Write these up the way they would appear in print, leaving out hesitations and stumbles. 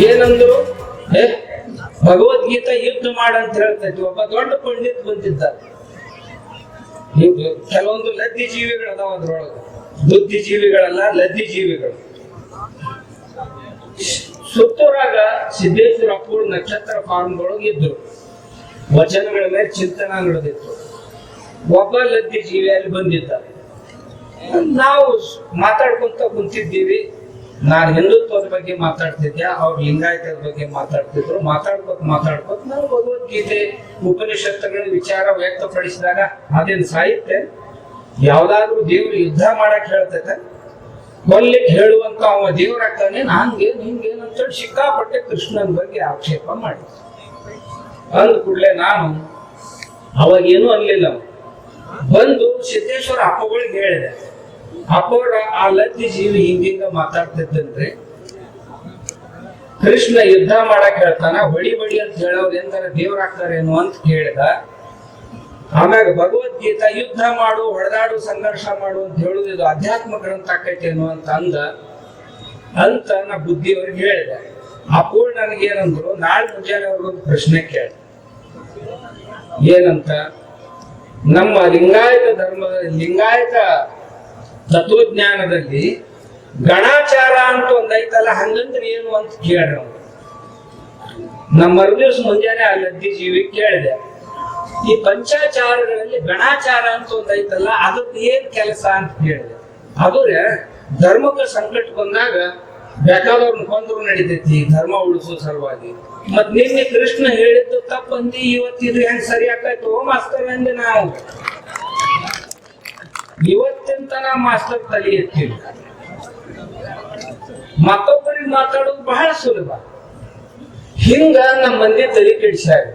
ಏನಂದ್ರು ಭಗವದ್ಗೀತಾ ಯುದ್ಧ ಮಾಡಂತ ಹೇಳ್ತೈತಿ. ಒಬ್ಬ ದೊಡ್ಡ ಪಂಡಿತ್ ಬಂದಿದ್ದಾರೆ. ಕೆಲವೊಂದು ಲದ್ದಿ ಜೀವಿಗಳು ಅದಾವ ಅದ್ರೊಳಗೆ, ಬುದ್ಧಿ ಜೀವಿಗಳಲ್ಲ, ಲದ್ದಿ ಜೀವಿಗಳು. ಸುತ್ತೂರಾಗ ಸಿದ್ದೇಶ್ವರ ಅಪ್ಪೂರ್ ನಕ್ಷತ್ರ ಫಾರ್ಮ್ದೊಳಗೆ ಇದ್ರು. ವಚನಗಳ ಮೇಲೆ ಚಿಂತನ ನಡೆದಿತ್ತು. ಒಬ್ಬ ಲದ್ದಿ ಜೀವಿ ಅಲ್ಲಿ ಬಂದಿದ್ದಾರೆ. ನಾವು ಮಾತಾಡ್ಕೊಂತ ಕುಂತಿದ್ದೀವಿ. ನಾನು ಹಿಂದುತ್ವದ ಬಗ್ಗೆ ಮಾತಾಡ್ತಿದ್ದೆ, ಅವ್ರು ಲಿಂಗಾಯತದ ಬಗ್ಗೆ ಮಾತಾಡ್ತಿದ್ರು. ಮಾತಾಡ್ಕೋತ ನಾನು ಭಗವದ್ಗೀತೆ ಉಪನಿಷತ್ತುಗಳ ವಿಚಾರ ವ್ಯಕ್ತಪಡಿಸಿದಾಗ ಅದೇನು ಸಾಹಿತ್ಯ ಯಾವ್ದಾದ್ರು ದೇವ್ರು ಯುದ್ಧ ಮಾಡಕ್ ಹೇಳ್ತೈತೆ, ಕೊಲ್ಲಿಕ್ ಹೇಳುವಂತ ಅವ ದೇವರಾಗ್ತಾನೆ, ನಾನ್ಗೇನ್ ಹಿಂಗೇನ್ ಅಂತೇಳಿ ಸಿಕ್ಕಾಪಟ್ಟೆ ಕೃಷ್ಣನ ಬಗ್ಗೆ ಆಕ್ಷೇಪ ಮಾಡಿ ಅಂದ ಕೂಡಲೇ ನಾನು ಅವಾಗೇನು ಅನ್ಲಿಲ್ಲ. ಬಂದು ಸಿದ್ದೇಶ್ವರ ಅಪ್ಪಗಳಿಗೆ ಹೇಳಿದೆ, ಅಪ್ಪವ್ರ ಆ ಲದ್ದಿ ಜೀವಿ ಹಿಂದಿಂದ ಮಾತಾಡ್ತಿದ್ದಂದ್ರೆ ಕೃಷ್ಣ ಯುದ್ಧ ಮಾಡಕ್ ಹೇಳ್ತಾನ, ಬಡಿ ಅಂತ ಹೇಳೋರು ಎಂದಾರ ದೇವರಾಗ್ತಾರೇನು ಅಂತ ಕೇಳಿದ. ಆಮ್ಯಾಗ ಭಗವದ್ಗೀತಾ ಯುದ್ಧ ಮಾಡು, ಹೊಡೆದಾಡು, ಸಂಘರ್ಷ ಮಾಡು ಅಂತ ಹೇಳುದು ಇದು ಅಧ್ಯಾತ್ಮ ಗ್ರಂಥ ಆಕೈತೇನು ಅಂತ ಅಂತ ನಾ ಬುದ್ಧಿಯವ್ರಿಗೆ ಹೇಳಿದೆ. ಅಪ್ಪೋಳ್ ನನಗೇನಂದ್ರು, ನಾಳೆ ಮುಂಜಾನೆ ಅವ್ರಿಗೊಂದು ಪ್ರಶ್ನೆ ಕೇಳ, ಏನಂತ, ನಮ್ಮ ಲಿಂಗಾಯತ ಧರ್ಮದ ಲಿಂಗಾಯತ ತತ್ವಜ್ಞಾನದಲ್ಲಿ ಗಣಾಚಾರ ಅಂತ ಒಂದೈತಲ್ಲ, ಹಂಗಂದ್ರೆ ಏನು ಅಂತ ಕೇಳ್ರಿ. ನಮ್ಮ ಮರುದಿವ್ಸ ಮುಂಜಾನೆ ಆ ಲದ್ದಿ ಜೀವಿ ಕೇಳಿದೆ, ಈ ಪಂಚಾಚಾರಗಳಲ್ಲಿ ಗಣಾಚಾರ ಅಂತ ಒಂದೈತಲ್ಲ, ಅದಕ್ಕೆ ಏನ್ ಕೆಲಸ ಅಂತ ಕೇಳಿದೆ. ಅದು ಧರ್ಮಕ್ಕೆ ಸಂಕಟ ಬಂದಾಗ ಬೇಕಾದವ್ರನ್ನ ಕೊಂದ್ರು ನಡೀತೈತಿ ಧರ್ಮ ಉಳಿಸೋ ಸಲುವಾಗಿ. ಮತ್ ನಿನ್ನೆ ಕೃಷ್ಣ ಹೇಳಿದ್ದು ತಪ್ಪಂದಿ, ಇವತ್ತಿದು ಹೆಂಗ್ ಸರಿ ಆಕಾಯ್ತು ಮಾಸ್ತರ್ ಅಂದೆ. ನಾವು ಇವತ್ತಿಂತ ನಾ ಮಾಸ್ತರ್ ತಲೆ ಎತ್ತಿಲ್ಲ. ಮತ್ತೊಬ್ಬರಿಗೆ ಮಾತಾಡೋದು ಬಹಳ ಸುಲಭ. ಹಿಂಗ ನಮ್ಮ ಮಂದಿ ತಲೆ ಕೆಡಿಸ್ಯಾರ.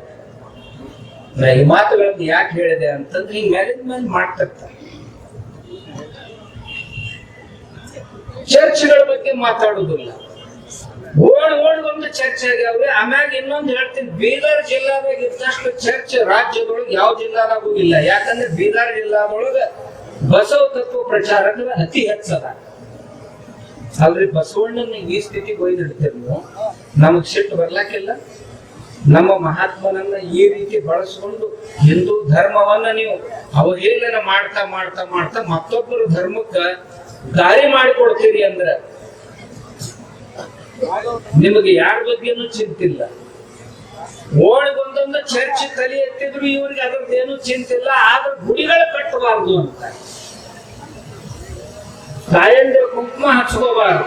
ನಾ ಈ ಮಾತುಗಳನ್ನು ಯಾಕೆ ಹೇಳಿದೆ ಅಂತಂದ್ರೆ ಈ ಮ್ಯಾನೇಜ್ಮೆಂಟ್ ಮಾಡ್ತಿರ್ತಾರೆ. ಚರ್ಚ್ಗಳ ಬಗ್ಗೆ ಮಾತಾಡುದಿಲ್ಲ. ಓಡ್ ಒಂದು ಚರ್ಚ್ ಆಗ್ಯಾವ್ರಿ. ಆಮ್ಯಾಗ ಇನ್ನೊಂದು ಹೇಳ್ತೀನಿ, ಬೀದರ್ ಜಿಲ್ಲಾದಾಗ ಇದ್ದಷ್ಟು ಚರ್ಚ್ ರಾಜ್ಯದೊಳಗೆ ಯಾವ ಜಿಲ್ಲಾದಾಗೂ ಇಲ್ಲ. ಯಾಕಂದ್ರೆ ಬೀದರ್ ಜಿಲ್ಲಾದೊಳಗ ಬಸವ ತತ್ವ ಪ್ರಚಾರಕರ ಅತಿ ಹೆಚ್ಚದ. ಅಲ್ರಿ ಬಸವಣ್ಣನ ಈ ಸ್ಥಿತಿಗೆ ಒಯ್ದಿಡ್ತೀರಿ ನೀವು, ನಮಗ್ ಸಿಟ್ಟು ಬರ್ಲಾಕಿಲ್ಲ. ನಮ್ಮ ಮಹಾತ್ಮನನ್ನ ಈ ರೀತಿ ಬಳಸ್ಕೊಂಡು ಹಿಂದೂ ಧರ್ಮವನ್ನ ನೀವು ಅವಹೇಳನ ಮಾಡ್ತಾ ಮಾಡ್ತಾ ಮಾಡ್ತಾ ಮತ್ತೊಬ್ಬರ ಧರ್ಮಕ್ಕ ದಾರಿ ಮಾಡಿಕೊಡ್ತೀರಿ ಅಂದ್ರ ನಿಮಗೆ ಯಾರ ಬಗ್ಗೆನೂ ಚಿಂತಿಲ್ಲ. ಓಣಿಗೊಂದೊಂದು ಚರ್ಚ್ ತಲೆ ಎತ್ತಿದ್ರು ಇವ್ರಿಗೆ ಅದ್ರದ್ದೇನು ಚಿಂತಿಲ್ಲ. ಆದ್ರೆ ಗುಡಿಗಳು ಕಟ್ಟಬಾರ್ದು ಅಂತ, ತಾಯಂದ್ರ ಕುಂಕುಮ ಹಚ್ಕೋಬಾರ್ದು,